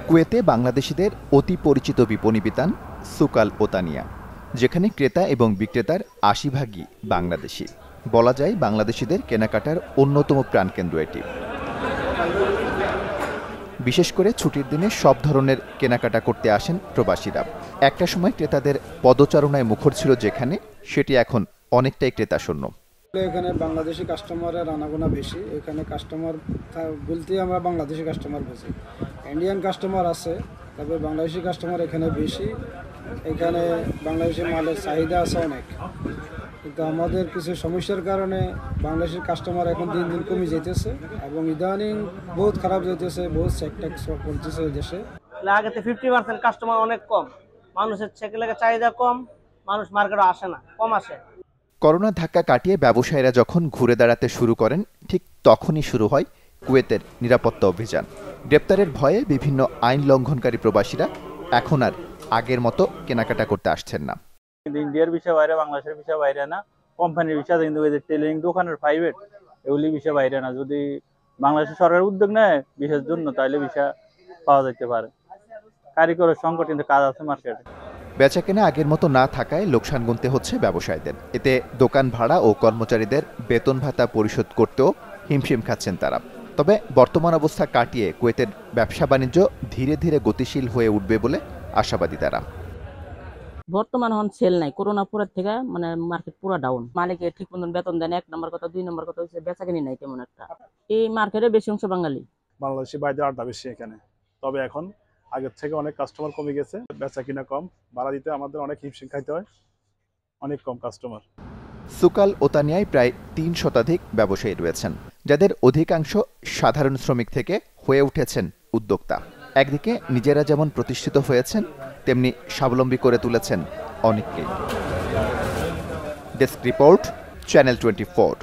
কুয়েতে বাংলাদেশিদের অতি পরিচিত বিপণী বিতান সুক আল ওতানিয়া, যেখানে ক্রেতা এবং বিক্রেতার ৮০ ভাগই বাংলাদেশি। বলা যায় বাংলাদেশিদের কেনাকাটার অন্যতম প্রাণকেন্দ্র এটি। বিশেষ করে ছুটির দিনে সব ধরনের কেনাকাটা করতে আসেন প্রবাসীরা। একটা সময় ক্রেতাদের পদচারণায় মুখর ছিল যেখানে, সেটি এখন অনেকটাই ক্রেতাশূন্য। এখানে বাংলাদেশি কাস্টমারের আনাগোনা বেশি। এখানে কাস্টমার বলতে আমরা বাংলাদেশি কাস্টমার বুঝি, ইন্ডিয়ান কাস্টমার আছে, তবে বাংলাদেশি কাস্টমার এখানে বেশি। এখানে বাংলাদেশি মালের চাহিদা আছে অনেক, কিন্তু আমাদের কিছু সমস্যার কারণে বাংলাদেশের কাস্টমার এখন দিন দিন কমে যেতেছে এবং ইদানিং বহুত খারাপ যেতেছে, বহুত ট্যাক্স করতেছে দেশে। আগেতে 50% কাস্টমার অনেক কম, মানুষের ছেলেকে চাহিদা কম, মানুষ মার্কেটে আসে না, কম আসে। করোনার ধাক্কা কাটিয়ে ব্যবসায়ীরা যখন ঘুরে দাঁড়াতে শুরু করেন, ঠিক তখনই শুরু হয় কুয়েতের নিরাপত্তা অভিযান। গ্রেপ্তারের ভয়ে বিভিন্ন আইন লঙ্ঘনকারী প্রবাসীরা এখন আর আগের মতো কেনাকাটা করতে আসছেন না। কিন্তু ইন্ডিয়ার বিষয় বাইরে, বাংলাদেশের বিষয় বাইরে না, কোম্পানির বিষয়, কিন্তু টেলিং দোকানের প্রাইভেট এগুলি বিষয় বাইরে না। যদি বাংলাদেশের সরকার উদ্যোগ নেয় বিষয়ের জন্য, তাহলে বিষয় পাওয়া যেতে পারে। কারিগরের সংকট কিন্তু কাজ আছে মার্কেটে। বেচাকেনা আগের মতো না থাকায় লোকসান গুনতে হচ্ছে ব্যবসায়ীদের। এতে দোকান ভাড়া ও কর্মচারীদের বেতন ভাতা পরিশোধ করতেও হিমশিম খাচ্ছেন তারা। তবে বর্তমান অবস্থা কাটিয়ে কুয়েতের ব্যবসা বাণিজ্য ধীরে ধীরে গতিশীল হয়ে উঠবে বলে আশাবাদী তারা। বর্তমান এখন সেল নাই, করোনা পরের থেকে মার্কেট পুরো ডাউন। মালিকে ঠিক মতন বেতন দেন, 1 নম্বর কথা। 2 নম্বর কথা হচ্ছে বেচাকেনি নাই তেমন একটা। এই মার্কেটে বেশি অংশ বাঙালি, বাংলাদেশি বাইরে আড্ডা বেশি এখানে। তবে এখন আগের থেকে অনেক কাস্টমার কমে গেছে, বেচা কিনা কম, ভাড়া দিতে আমাদের অনেক হিমশিম খাইতে হয়, অনেক কম কাস্টমার। সুক আল ওতানিয়ায় প্রায় 3 শতাধিক ব্যবসায়ী রয়েছেন, যাদের অধিকাংশ সাধারণ শ্রমিক থেকে হয়ে উঠেছেন উদ্যোক্তা। একদিকে নিজেরা যেমন প্রতিষ্ঠিত হয়েছেন, তেমনি স্বাবলম্বী করে তুলেছেন অনেককেই। Desk report, channel 24।